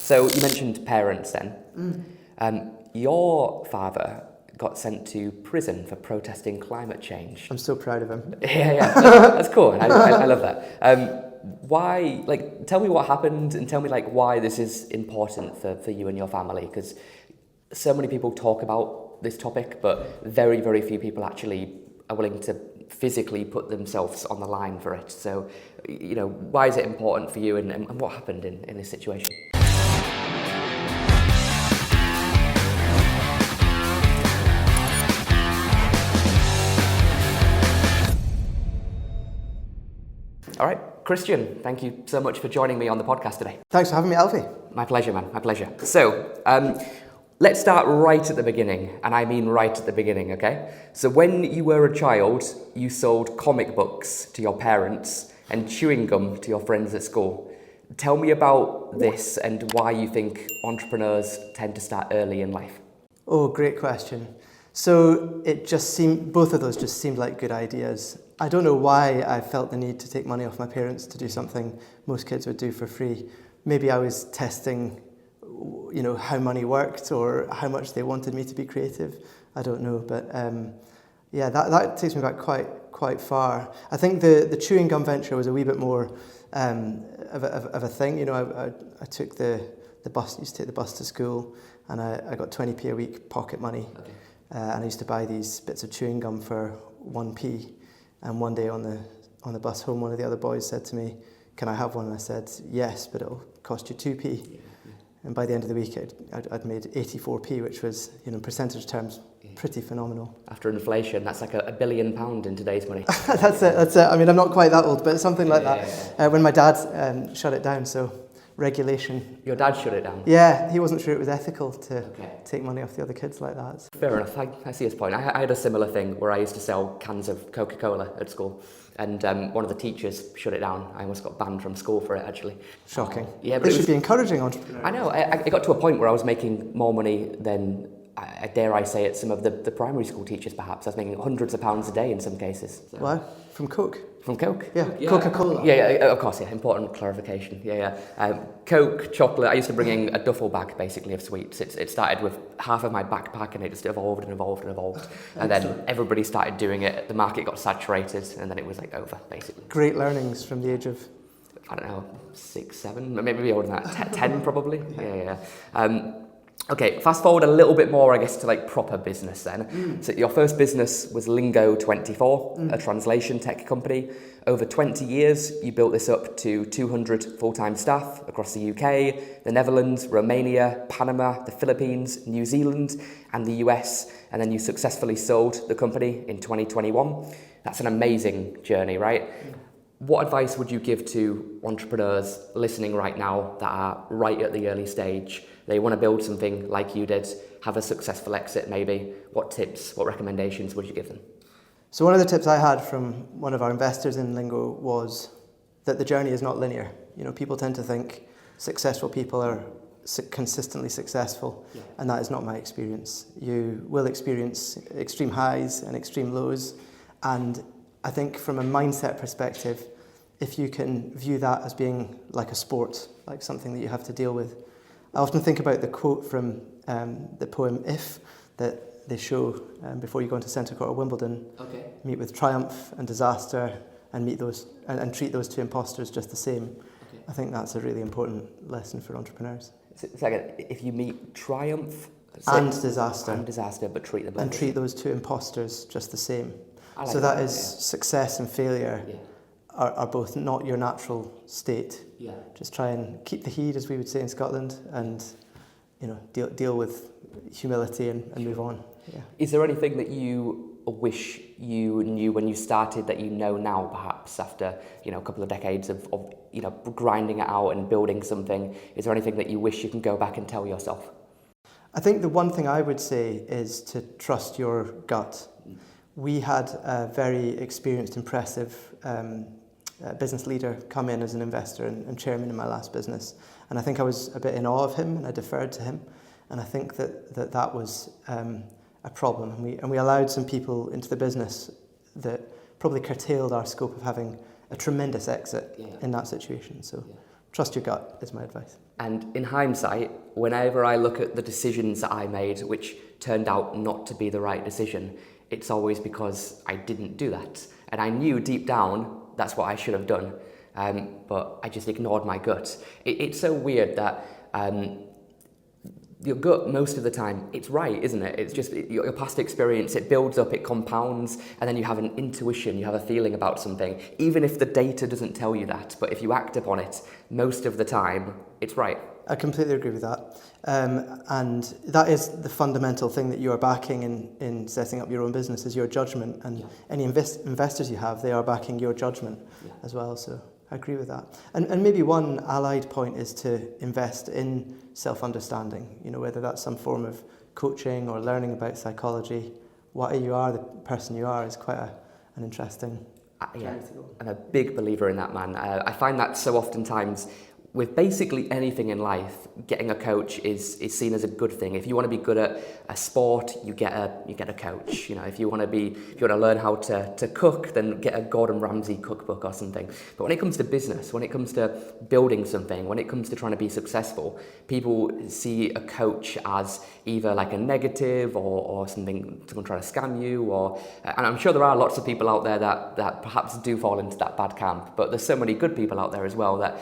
So you mentioned parents then. Your father got sent to prison for protesting climate change. I'm so proud of him. Yeah, that's cool. I love that. Why, like, tell me what happened and tell me, like, why this is important for you and your family, because so many people talk about this topic, but very, very few people actually are willing to physically put themselves on the line for it. So, you know, why is it important for you and what happened in this situation? All right, Christian, thank you so much for joining me on the podcast today. Thanks for having me, Alfie. My pleasure, man, my pleasure. So, let's start right at the beginning, and I mean right at the beginning, okay? So when you were a child, you sold comic books to your parents and chewing gum to your friends at school. Tell me about this and why you think entrepreneurs tend to start early in life. Oh, great question. So it just seemed, both of those just seemed like good ideas. I don't know why I felt the need to take money off my parents to do something most kids would do for free. Maybe I was testing, you know, how money worked or how much they wanted me to be creative. I don't know, but yeah, that takes me back quite far. I think the chewing gum venture was a wee bit more of a thing. You know, I took the bus, used to take the bus to school, and I got 20p a week pocket money. Okay. And I used to buy these bits of chewing gum for 1p. And one day on the bus home, one of the other boys said to me, "Can I have one?" And I said, "Yes, but it'll cost you 2p." Yeah. And by the end of the week, I'd made 84p, which was, you know, in percentage terms, pretty phenomenal. After inflation, that's like £1 billion in today's money. That's it. I mean, I'm not quite that old, but something like that. When my dad shut it down, so regulation. Your dad shut it down? Yeah, he wasn't sure it was ethical to take money off the other kids like that. Fair enough, I see his point. I had a similar thing where I used to sell cans of Coca-Cola at school, and one of the teachers shut it down. I almost got banned from school for it, actually. Shocking. Yeah, but it should be encouraging entrepreneurs. I know, it got to a point where I was making more money than, dare I say it, some of the primary school teachers perhaps. I was making hundreds of pounds a day in some cases. So. Wow, from Coke? From Coke? Yeah, Coca-Cola. Yeah, of course, yeah, important clarification. Yeah. Coke, chocolate, I used to bring in a duffel bag, basically, of sweets. It started with half of my backpack and it just evolved and evolved and evolved. And then everybody started doing it, the market got saturated, and then it was like over, basically. Great learnings from the age of? I don't know, 6, 7, maybe older than that, 10 probably. Yeah. Okay, fast forward a little bit more, I guess, to like proper business then. So your first business was Lingo24, a translation tech company. Over 20 years, you built this up to 200 full-time staff across the UK, the Netherlands, Romania, Panama, the Philippines, New Zealand, and the US. And then you successfully sold the company in 2021. That's an amazing journey, right? What advice would you give to entrepreneurs listening right now that are right at the early stage? They want to build something like you did, have a successful exit maybe. What tips, what recommendations would you give them? So one of the tips I had from one of our investors in Lingo was that the journey is not linear. You know, people tend to think successful people are consistently successful, and that is not my experience. You will experience extreme highs and extreme lows, and I think from a mindset perspective, if you can view that as being like a sport, like something that you have to deal with. I often think about the quote from the poem If that they show before you go into Centre Court or Wimbledon. Okay. Meet with triumph and disaster and meet those and treat those two imposters just the same. Okay. I think that's a really important lesson for entrepreneurs. It's like if you meet triumph and disaster, but treat them and treat those two imposters just the same. Like so that is success and failure are both not your natural state. Yeah. Just try and keep the heat, as we would say in Scotland, and you know deal with humility and move on. Yeah. Is there anything that you wish you knew when you started that you know now, perhaps after a couple of decades of grinding it out and building something? Is there anything that you wish you can go back and tell yourself? I think the one thing I would say is to trust your gut. We had a very experienced, impressive business leader come in as an investor and chairman in my last business. And I think I was a bit in awe of him and I deferred to him. And I think that was a problem. And we allowed some people into the business that probably curtailed our scope of having a tremendous exit in that situation. So trust your gut is my advice. And in hindsight, whenever I look at the decisions that I made, which turned out not to be the right decision, it's always because I didn't do that. And I knew deep down that's what I should have done, but I just ignored my gut. It's so weird that your gut, most of the time, it's right, isn't it? It's just your past experience, it builds up, it compounds, and then you have an intuition, you have a feeling about something, even if the data doesn't tell you that. But if you act upon it, most of the time, it's right. I completely agree with that. And that is the fundamental thing that you are backing in setting up your own business, is your judgment. And any investors you have, they are backing your judgment as well. So I agree with that. And maybe one allied point is to invest in self-understanding, whether that's some form of coaching or learning about psychology. Why you are the person you are is quite an interesting journey to go. I'm a big believer in that, man. I find that so oftentimes with basically anything in life, getting a coach is seen as a good thing. If you want to be good at a sport, you get a coach. If you want to learn how to cook, then get a Gordon Ramsay cookbook or something. But when it comes to business, when it comes to building something, when it comes to trying to be successful, people see a coach as either like a negative or someone trying to scam you, and I'm sure there are lots of people out there that perhaps do fall into that bad camp. But there's so many good people out there as well that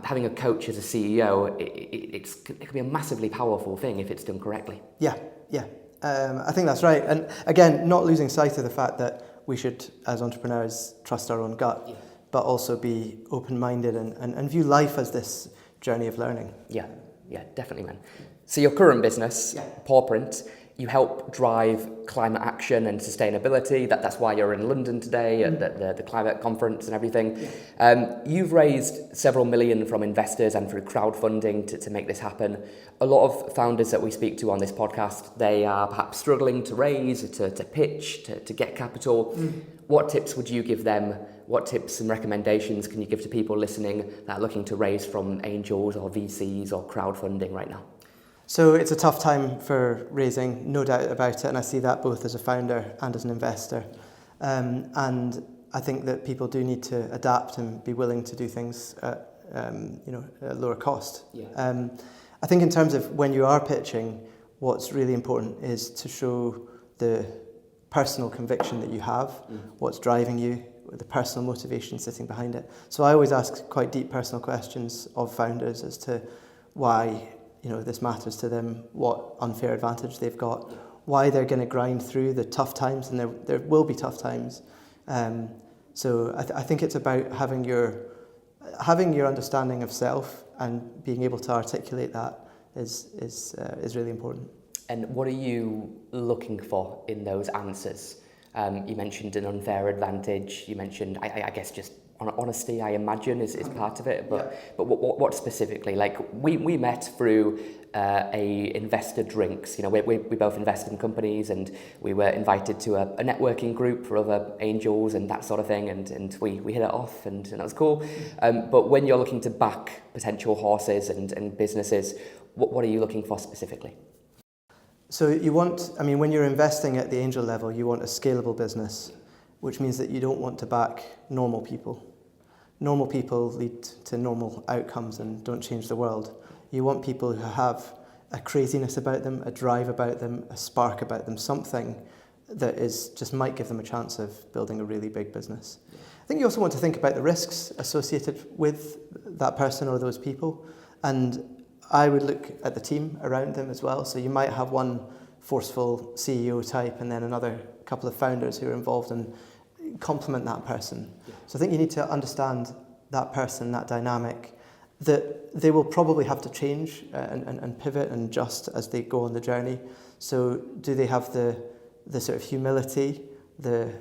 having a coach as a CEO, it can be a massively powerful thing if it's done correctly. Yeah. I think that's right. And again, not losing sight of the fact that we should, as entrepreneurs, trust our own gut, but also be open-minded and view life as this journey of learning. Yeah, definitely, man. So your current business, Pawprint, you help drive climate action and sustainability. That's why you're in London today at the climate conference and everything. You've raised several million from investors and through crowdfunding to make this happen. A lot of founders that we speak to on this podcast, they are perhaps struggling to raise, to pitch, to get capital. What tips would you give them? What tips and recommendations can you give to people listening that are looking to raise from angels or VCs or crowdfunding right now? So it's a tough time for raising, no doubt about it, and I see that both as a founder and as an investor. And I think that people do need to adapt and be willing to do things at lower cost. I think in terms of when you are pitching, what's really important is to show the personal conviction that you have, what's driving you, the personal motivation sitting behind it. So I always ask quite deep personal questions of founders as to why this matters to them, what unfair advantage they've got, why they're going to grind through the tough times, and there will be tough times. So I think it's about having your understanding of self and being able to articulate that is really important. And what are you looking for in those answers? You mentioned an unfair advantage. You mentioned, I guess, just honesty, I imagine, is part of it. But what specifically? Like we met through a investor drinks. We both invest in companies, and we were invited to a networking group for other angels and that sort of thing. And we hit it off, and that was cool. But when you're looking to back potential horses and businesses, what are you looking for specifically? So when you're investing at the angel level, you want a scalable business, which means that you don't want to back normal people. Normal people lead to normal outcomes and don't change the world. You want people who have a craziness about them, a drive about them, a spark about them, something that just might give them a chance of building a really big business. I think you also want to think about the risks associated with that person or those people. And I would look at the team around them as well. So you might have one forceful CEO type and then another couple of founders who are involved and complement that person. So I think you need to understand that person, that dynamic, that they will probably have to change and pivot and adjust as they go on the journey. So do they have the sort of humility, the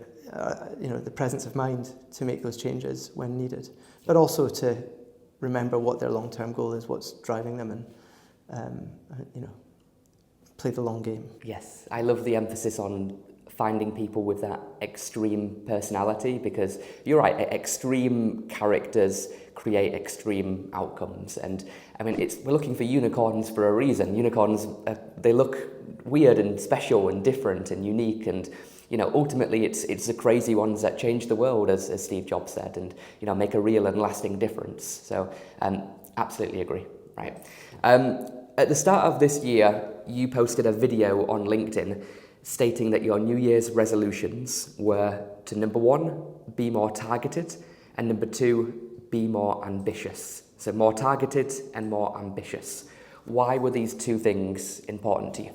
presence of mind to make those changes when needed, but also to remember what their long-term goal is, what's driving them, and play the long game. Yes, I love the emphasis on finding people with that extreme personality, because you're right, extreme characters create extreme outcomes. And I mean, we're looking for unicorns for a reason. Unicorns, they look weird and special and different and unique, and ultimately it's the crazy ones that change the world, as Steve Jobs said, and make a real and lasting difference. So Absolutely agree. Right. At the start of this year, you posted a video on LinkedIn stating that your New Year's resolutions were to, number 1, be more targeted, and number 2, be more ambitious. So more targeted and more ambitious. Why were these two things important to you?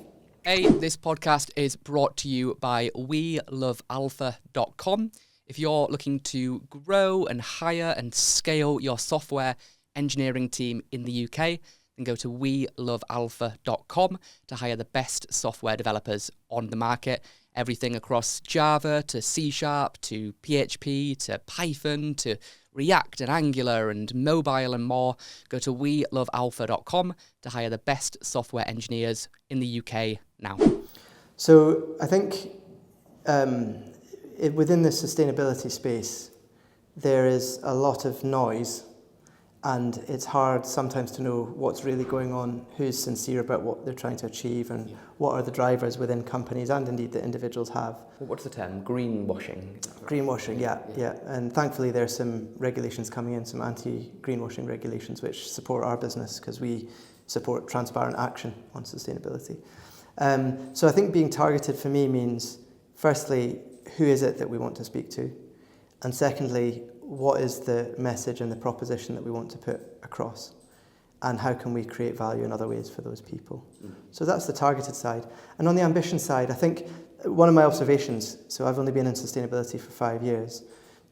This podcast is brought to you by welovealpha.com. If you're looking to grow and hire and scale your software engineering team in the UK, then go to welovealpha.com to hire the best software developers on the market. Everything across Java to C# to PHP to Python to React and Angular and mobile and more. Go to welovealpha.com to hire the best software engineers in the UK now. So I think within the sustainability space, there is a lot of noise, and it's hard sometimes to know what's really going on, who's sincere about what they're trying to achieve, and what are the drivers within companies and indeed that individuals have. What's the term? Greenwashing? Greenwashing, yeah. And thankfully there's some regulations coming in, some anti-greenwashing regulations which support our business because we support transparent action on sustainability. So I think being targeted for me means, firstly, who is it that we want to speak to? And secondly, what is the message and the proposition that we want to put across? And how can we create value in other ways for those people? So that's the targeted side. And on the ambition side, I think one of my observations, so I've only been in sustainability for 5 years,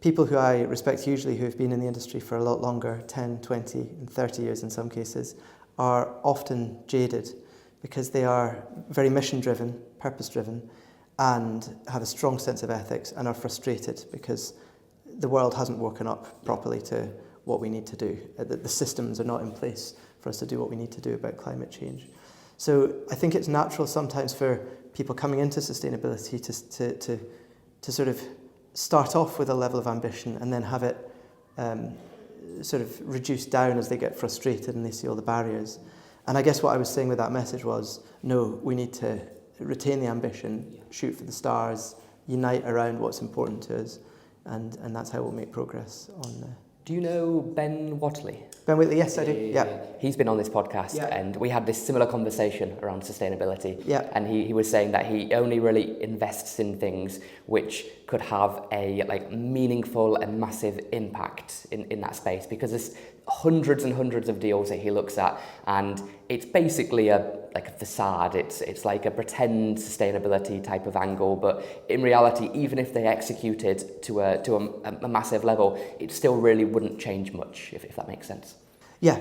people who I respect hugely who have been in the industry for a lot longer, 10, 20 and 30 years in some cases, are often jaded because they are very mission-driven, purpose-driven, and have a strong sense of ethics and are frustrated because the world hasn't woken up properly to what we need to do. The systems are not in place for us to do what we need to do about climate change. So I think it's natural sometimes for people coming into sustainability to sort of start off with a level of ambition and then have it sort of reduced down as they get frustrated and they see all the barriers. And I guess what I was saying with that message was, no, we need to retain the ambition, shoot for the stars, unite around what's important to us, and that's how we'll make progress on. Do you know Ben Whatley? Ben Whatley, yes, I do. Yeah. He's been on this podcast, and we had this similar conversation around sustainability. Yeah. And he was saying that he only really invests in things which could have a meaningful and massive impact in that space, because there's hundreds and hundreds of deals that he looks at, and it's basically a facade. It's like a pretend sustainability type of angle, but in reality, even if they executed to a massive level, it still really wouldn't change much, if that makes sense. Yeah,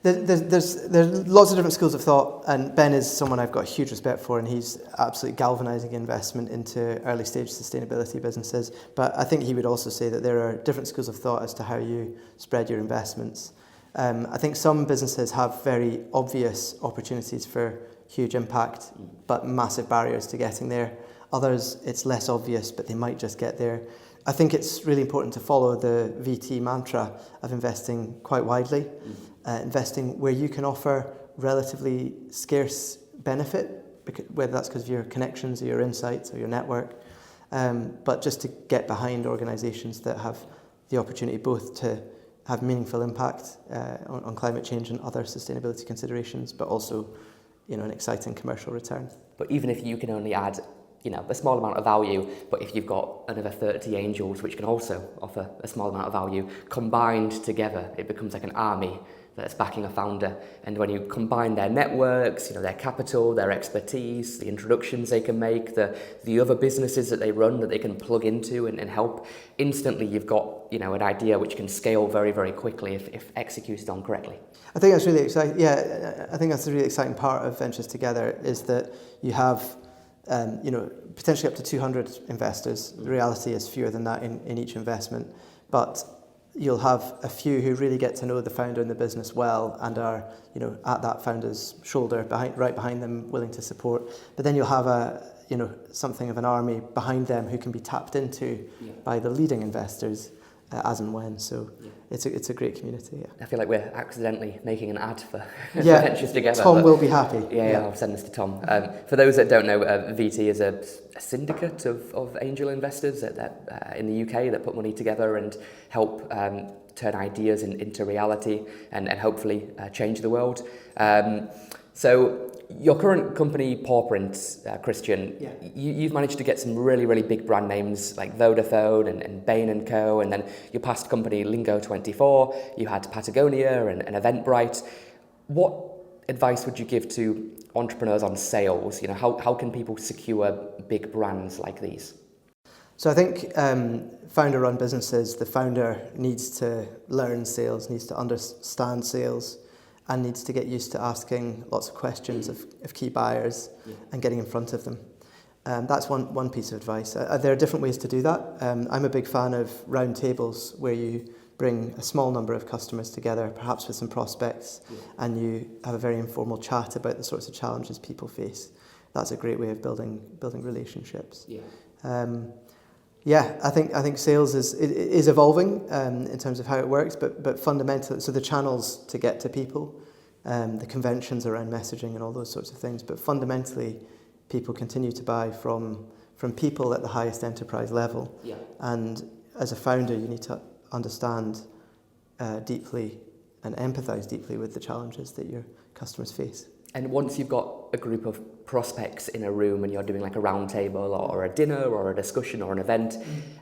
there's lots of different schools of thought, and Ben is someone I've got huge respect for, and he's absolutely galvanising investment into early stage sustainability businesses. But I think he would also say that there are different schools of thought as to how you spread your investments. I think some businesses have very obvious opportunities for huge impact, but massive barriers to getting there. Others, it's less obvious, but they might just get there. I think it's really important to follow the VT mantra of investing quite widely, investing where you can offer relatively scarce benefit, whether that's because of your connections or your insights or your network, but just to get behind organisations that have the opportunity both to have meaningful impact on climate change and other sustainability considerations, but also, an exciting commercial return. But even if you can only add, a small amount of value, but if you've got another 30 angels which can also offer a small amount of value, combined together, it becomes like an army that's backing a founder. And when you combine their networks, their capital, their expertise, the introductions they can make, the other businesses that they run that they can plug into and help, instantly you've got, an idea which can scale very, very quickly if executed on correctly. I think that's really exciting. Yeah, I think that's the really exciting part of Ventures Together is that you have potentially up to 200 investors. The reality is fewer than that in each investment, but you'll have a few who really get to know the founder and the business well and are, at that founder's shoulder, right behind them, willing to support. But then you'll have something of an army behind them who can be tapped into by the leading investors as and when. So it's a great community. Yeah. I feel like we're accidentally making an ad for Yeah, Ventures Together. Tom will be happy. Yeah, I'll send this to Tom. For those that don't know, VT is a syndicate of angel investors that in the UK that put money together and help turn ideas into reality and hopefully change the world. So your current company, Pawprint, Christian, you've managed to get some really, really big brand names like Vodafone and Bain & Co. And then your past company, Lingo24, you had Patagonia and Eventbrite. What advice would you give to entrepreneurs on sales? You know, how can people secure big brands like these? So I think founder-run businesses, the founder needs to learn sales, needs to understand sales, and needs to get used to asking lots of questions of key buyers and getting in front of them. That's one piece of advice. There are different ways to do that. I'm a big fan of round tables where you bring a small number of customers together, perhaps with some prospects, and you have a very informal chat about the sorts of challenges people face. That's a great way of building relationships. I think sales is evolving in terms of how it works, but fundamentally, so the channels to get to people, the conventions around messaging and all those sorts of things, but fundamentally, people continue to buy from people at the highest enterprise level. And as a founder, you need to understand deeply and empathize deeply with the challenges that your customers face. And once you've got a group of prospects in a room and you're doing like a round table or a dinner or a discussion or an event,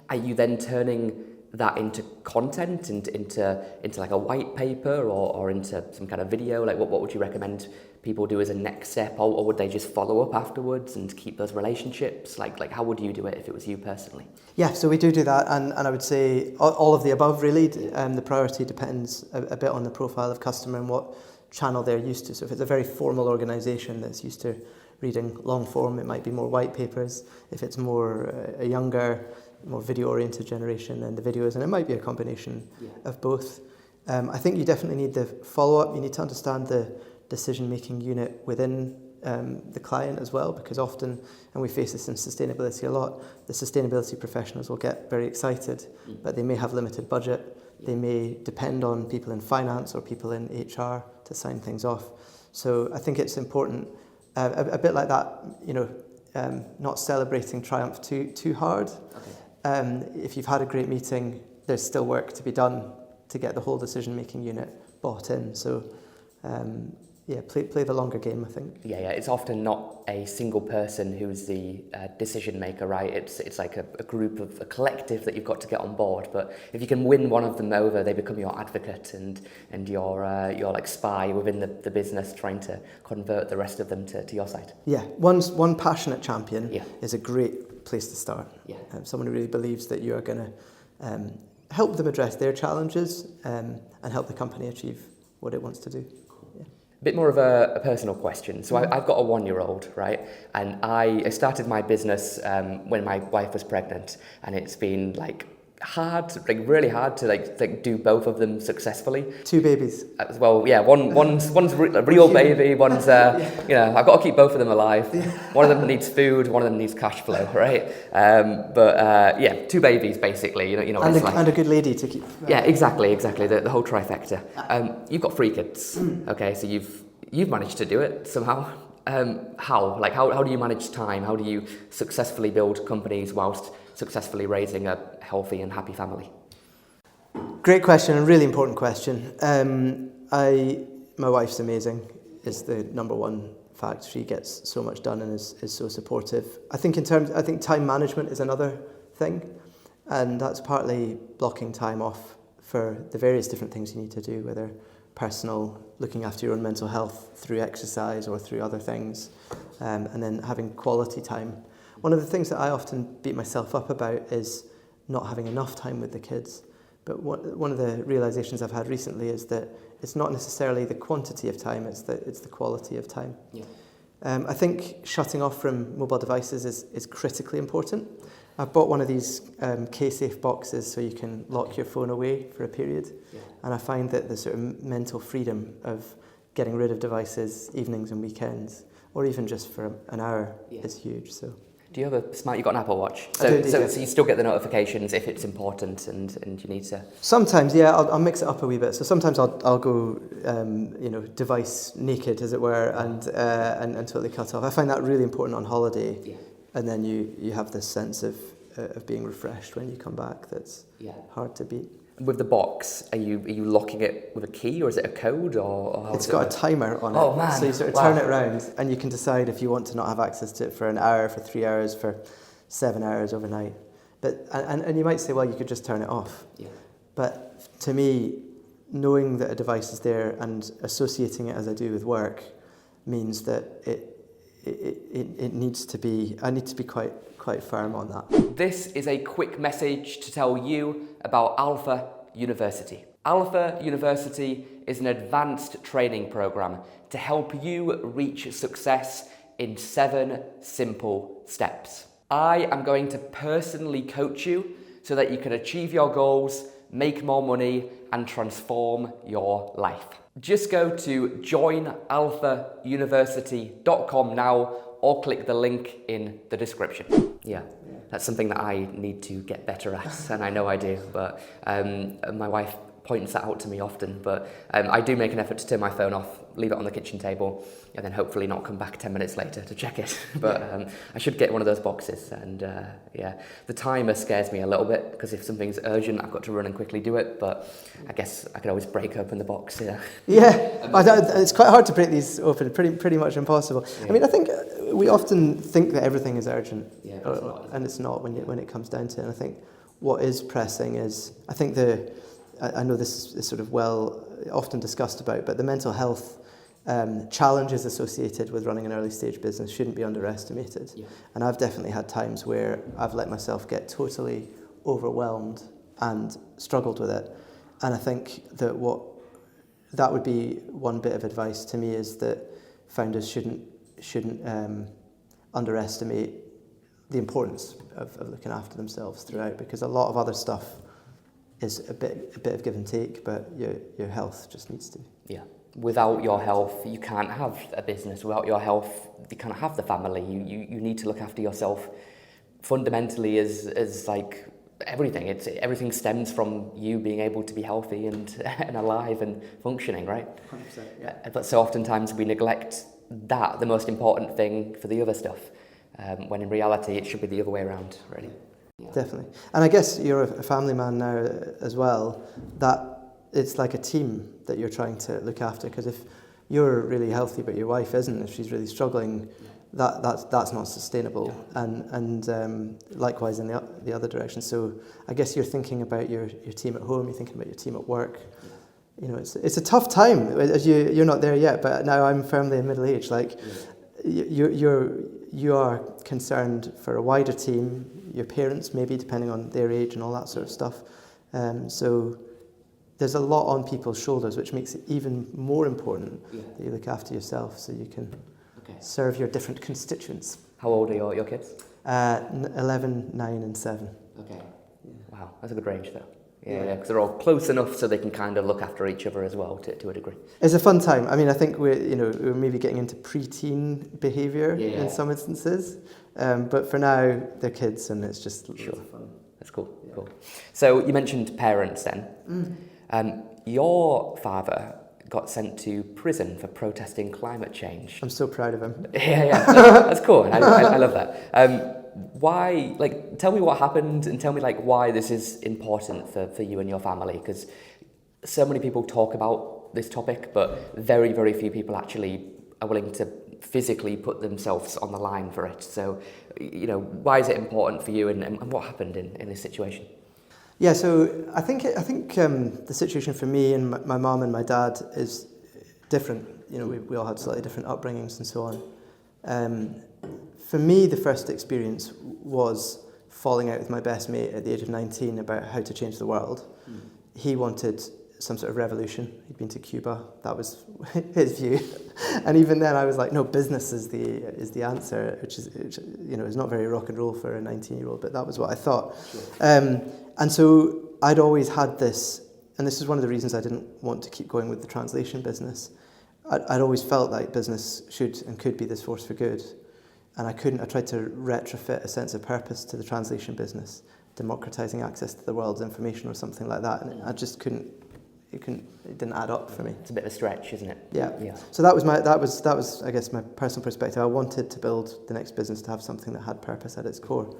are you then turning that into content, into like a white paper or into some kind of video? Like what would you recommend people do as a next step, or would they just follow up afterwards and keep those relationships? Like how would you do it if it was you personally? Yeah, so we do that, and I would say all of the above really. The priority depends a bit on the profile of customer and what channel they're used to. So if it's a very formal organisation that's used to reading long form, it might be more white papers. If it's more a younger, more video-oriented generation, then the videos, and it might be a combination of both. I think you definitely need the follow-up. You need to understand the decision-making unit within the client as well, because often, and we face this in sustainability a lot, the sustainability professionals will get very excited, but they may have limited budget. They may depend on people in finance or people in HR to sign things off. So I think it's important, a bit like that, not celebrating triumph too hard. If you've had a great meeting, there's still work to be done to get the whole decision-making unit bought in. So play the longer game, I think. It's often not a single person who's the decision maker, right? It's like a group of a collective that you've got to get on board. But if you can win one of them over, they become your advocate and your like spy within the business, trying to convert the rest of them to your side. One passionate champion is a great place to start. Someone who really believes that you are going to help them address their challenges and help the company achieve what it wants to do. A bit more of a personal question. So I've got a 1-year-old, right? And I started my business when my wife was pregnant, and it's been really hard to do both of them successfully. 2 babies. One's a real baby. One's I've got to keep both of them alive. One of them needs food. One of them needs cash flow, right? 2 babies basically. And a good lady to keep. Exactly. The whole trifecta. You've got 3 kids. Okay, so you've managed to do it somehow. How do you manage time? How do you successfully build companies whilst successfully raising a healthy and happy family? Great question, a really important question. My wife's amazing, is the number one fact. She gets so much done and is so supportive. I think time management is another thing, and that's partly blocking time off for the various different things you need to do, whether personal, looking after your own mental health through exercise or through other things, and then having quality time. One of the things that I often beat myself up about is not having enough time with the kids. But one of the realizations I've had recently is that it's not necessarily the quantity of time, it's the quality of time. I think shutting off from mobile devices is critically important. I've bought one of these K-safe boxes so you can lock your phone away for a period. And I find that the sort of mental freedom of getting rid of devices evenings and weekends, or even just for an hour, is huge. So Do you have a smart? You got an Apple Watch, I do, so yeah. you still get the notifications if it's important and you need to. Sometimes, yeah, I'll mix it up a wee bit. So sometimes I'll go, device naked, as it were, and totally cut off. I find that really important on holiday, and then you have this sense of being refreshed when you come back. That's hard to beat. With the box, are you locking it with a key, or is it a code, or how it's got a timer on it. Oh man! So you sort of turn it around, and you can decide if you want to not have access to it for an hour, for 3 hours, for 7 hours overnight. But and you might say, well, you could just turn it off. Yeah. But to me, knowing that a device is there and associating it as I do with work means that it needs to be. I need to be quite firm on that. This is a quick message to tell you about Alpha University. Alpha University is an advanced training program to help you reach success in 7 simple steps. I am going to personally coach you so that you can achieve your goals, make more money, and transform your life. Just go to joinalphauniversity.com now or click the link in the description. Yeah, that's something that I need to get better at, and I know I do, but my wife points that out to me often, but I do make an effort to turn my phone off, leave it on the kitchen table, and then hopefully not come back 10 minutes later to check it. But I should get one of those boxes, and the timer scares me a little bit, because if something's urgent, I've got to run and quickly do it, but I guess I could always break open the box, it's quite hard to break these open, pretty much impossible. Yeah. I mean, I think we often think that everything is urgent, and it's not when it comes down to it. And I think what is pressing is, I know this is sort of often discussed about, but the mental health challenges associated with running an early stage business shouldn't be underestimated. Yeah. And I've definitely had times where I've let myself get totally overwhelmed and struggled with it. And I think that that would be one bit of advice to me, is that founders shouldn't underestimate the importance of looking after themselves throughout, because a lot of other stuff is a bit of give and take, but your health just needs to. Yeah. Without your health, you can't have a business. Without your health, you can't have the family. You need to look after yourself. Fundamentally, is like everything. Everything stems from you being able to be healthy and alive and functioning, right? 100%. Yeah. But so oftentimes we neglect that, the most important thing, for the other stuff, when in reality it should be the other way around, really. Yeah. Definitely. And I guess you're a family man now as well, that it's like a team that you're trying to look after, because if you're really healthy but your wife isn't, if she's really struggling, that's not sustainable. Yeah. And likewise in the other direction. So I guess you're thinking about your team at home, you're thinking about your team at work. Yeah. You know, it's a tough time. As you're not there yet, but now I'm firmly in middle age. Like, you are concerned for a wider team, your parents maybe, depending on their age and all that sort of stuff. So there's a lot on people's shoulders, which makes it even more important that you look after yourself, so you can serve your different constituents. How old are your kids? 11, 9 and 7. Okay. Yeah. Wow, that's a good range though. Yeah, because they're all close enough so they can kind of look after each other as well, to a degree. It's a fun time. I mean, I think we're maybe getting into preteen behaviour in some instances, but for now they're kids, and it's just fun. That's cool. Yeah. Cool. So you mentioned parents then. Your father got sent to prison for protesting climate change. I'm so proud of him. Yeah, that's cool. I love that. Why, tell me what happened, and tell me why this is important for you and your family, because so many people talk about this topic, but very, very few people actually are willing to physically put themselves on the line for it. So, why is it important for you, and what happened in this situation? Yeah, so I think the situation for me and my mum and my dad is different. We all had slightly different upbringings and so on. For me, the first experience was falling out with my best mate at the age of 19 about how to change the world. He wanted some sort of revolution. He'd been to Cuba. That was his view. And even then I was like, no, business is the answer, which is not very rock and roll for a 19-year-old, but that was what I thought. Sure. And so I'd always had this, and this is one of the reasons I didn't want to keep going with the translation business. I'd always felt like business should and could be this force for good. I couldn't. I tried to retrofit a sense of purpose to the translation business, democratizing access to the world's information or something like that, and I just couldn't. It didn't add up for me. It's a bit of a stretch, isn't it? Yeah. So that was I guess my personal perspective. I wanted to build the next business to have something that had purpose at its core.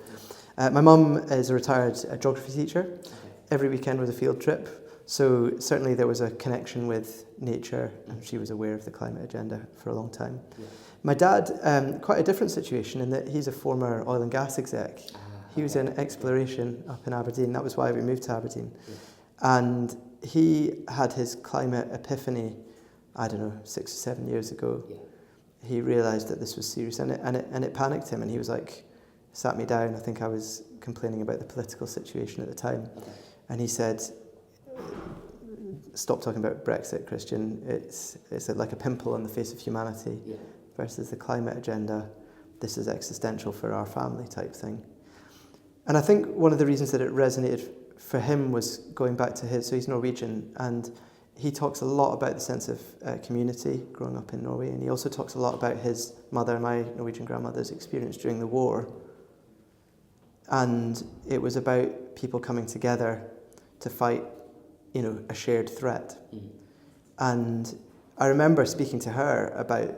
My mum is a retired geography teacher. Okay. Every weekend was a field trip. So certainly there was a connection with nature, and she was aware of the climate agenda for a long time. Yeah. My dad, quite a different situation in that he's a former oil and gas exec. He was in exploration up in Aberdeen. That was why we moved to Aberdeen. Yeah. And he had his climate epiphany, I don't know, 6 or 7 years ago. Yeah. He realised that this was serious, and it panicked him, and he was like, sat me down. I think I was complaining about the political situation at the time. Okay. And he said, stop talking about Brexit, Christian. It's like a pimple on the face of humanity. Yeah. Versus the climate agenda. This is existential for our family type thing. And I think one of the reasons that it resonated for him was going back to so he's Norwegian, and he talks a lot about the sense of community growing up in Norway, and he also talks a lot about his mother, my Norwegian grandmother's experience during the war. And it was about people coming together to fight, a shared threat. Mm-hmm. And I remember speaking to her about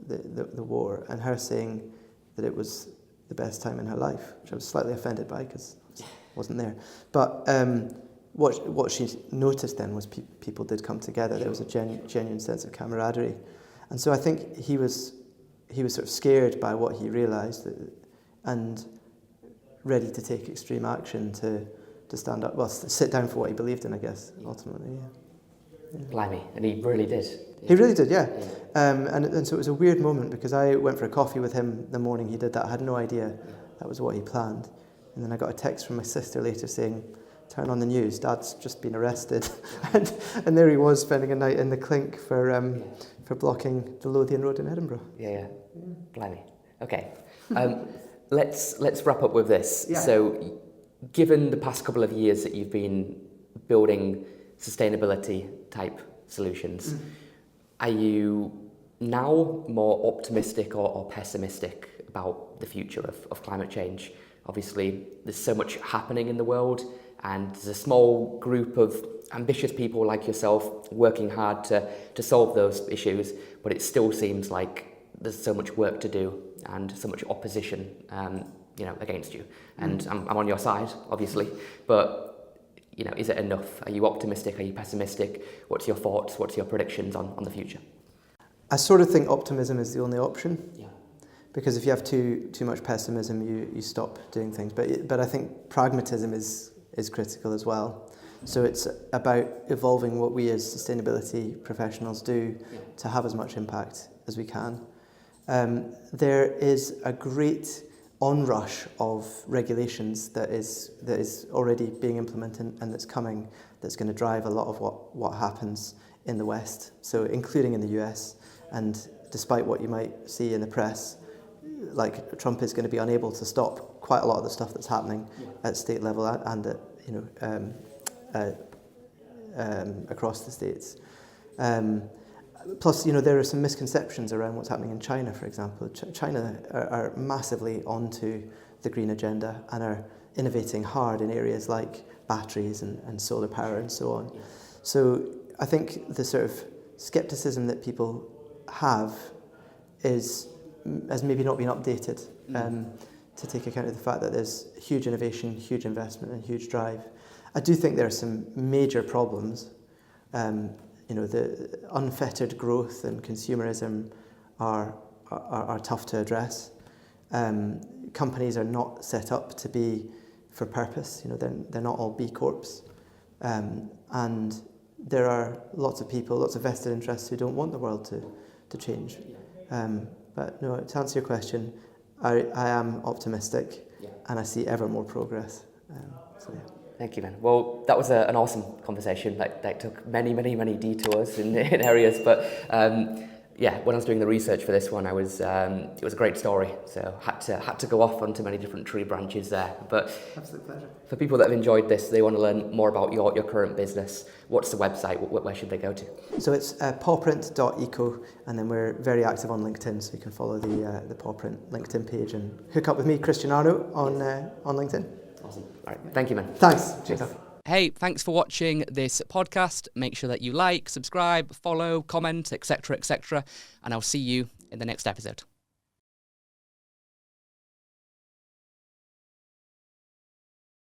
the war, and her saying that it was the best time in her life, which I was slightly offended by because I wasn't there. But what she noticed then was people did come together. There was a genuine sense of camaraderie. And so I think he was sort of scared by what he realised and ready to take extreme action to stand up, sit down for what he believed in, I guess, ultimately, yeah. Blimey, and he really did. He really did, yeah. And so it was a weird moment because I went for a coffee with him the morning he did that. I had no idea that was what he planned. And then I got a text from my sister later saying, turn on the news, Dad's just been arrested. and there he was spending a night in the clink for blocking the Lothian Road in Edinburgh. Yeah. Blimey. Okay. Let's wrap up with this. Yeah. So, given the past couple of years that you've been building sustainability type solutions, are you now more optimistic or pessimistic about the future of climate change? Obviously, there's so much happening in the world, and there's a small group of ambitious people like yourself working hard to solve those issues, but it still seems like there's so much work to do and so much opposition against you. And I'm on your side, obviously, but is it enough? Are you optimistic? Are you pessimistic? What's your thoughts? What's your predictions on the future? I sort of think optimism is the only option. Yeah. Because if you have too much pessimism, you stop doing things. But I think pragmatism is critical as well. So it's about evolving what we as sustainability professionals do to have as much impact as we can. There is a great onrush of regulations that is already being implemented and that's coming, that's going to drive a lot of what happens in the West, so including in the US. And despite what you might see in the press, like Trump is going to be unable to stop quite a lot of the stuff that's happening at state level and at across the states. Plus, there are some misconceptions around what's happening in China, for example. China are massively onto the green agenda and are innovating hard in areas like batteries and solar power and so on. So I think the sort of skepticism that people have has maybe not been updated to take account of the fact that there's huge innovation, huge investment and huge drive. I do think there are some major problems. The unfettered growth and consumerism are tough to address. Companies are not set up to be for purpose. They're not all B Corps, and there are lots of people, lots of vested interests who don't want the world to change. But no, to answer your question, I am optimistic, and I see ever more progress. Thank you, man. Well, that was an awesome conversation. That took many detours in areas, but yeah, when I was doing the research for this one, it was a great story. So had to go off onto many different tree branches there. But absolute pleasure. For people that have enjoyed this, they want to learn more about your current business. What's the website? Where should they go to? So it's pawprint.eco, and then we're very active on LinkedIn, so you can follow the Pawprint LinkedIn page and hook up with me, Christian Arno, on LinkedIn. Awesome. All right. Thank you, man. Thanks. Cheers. Cheers. Hey, thanks for watching this podcast. Make sure that you like, subscribe, follow, comment, etc., etc., and I'll see you in the next episode.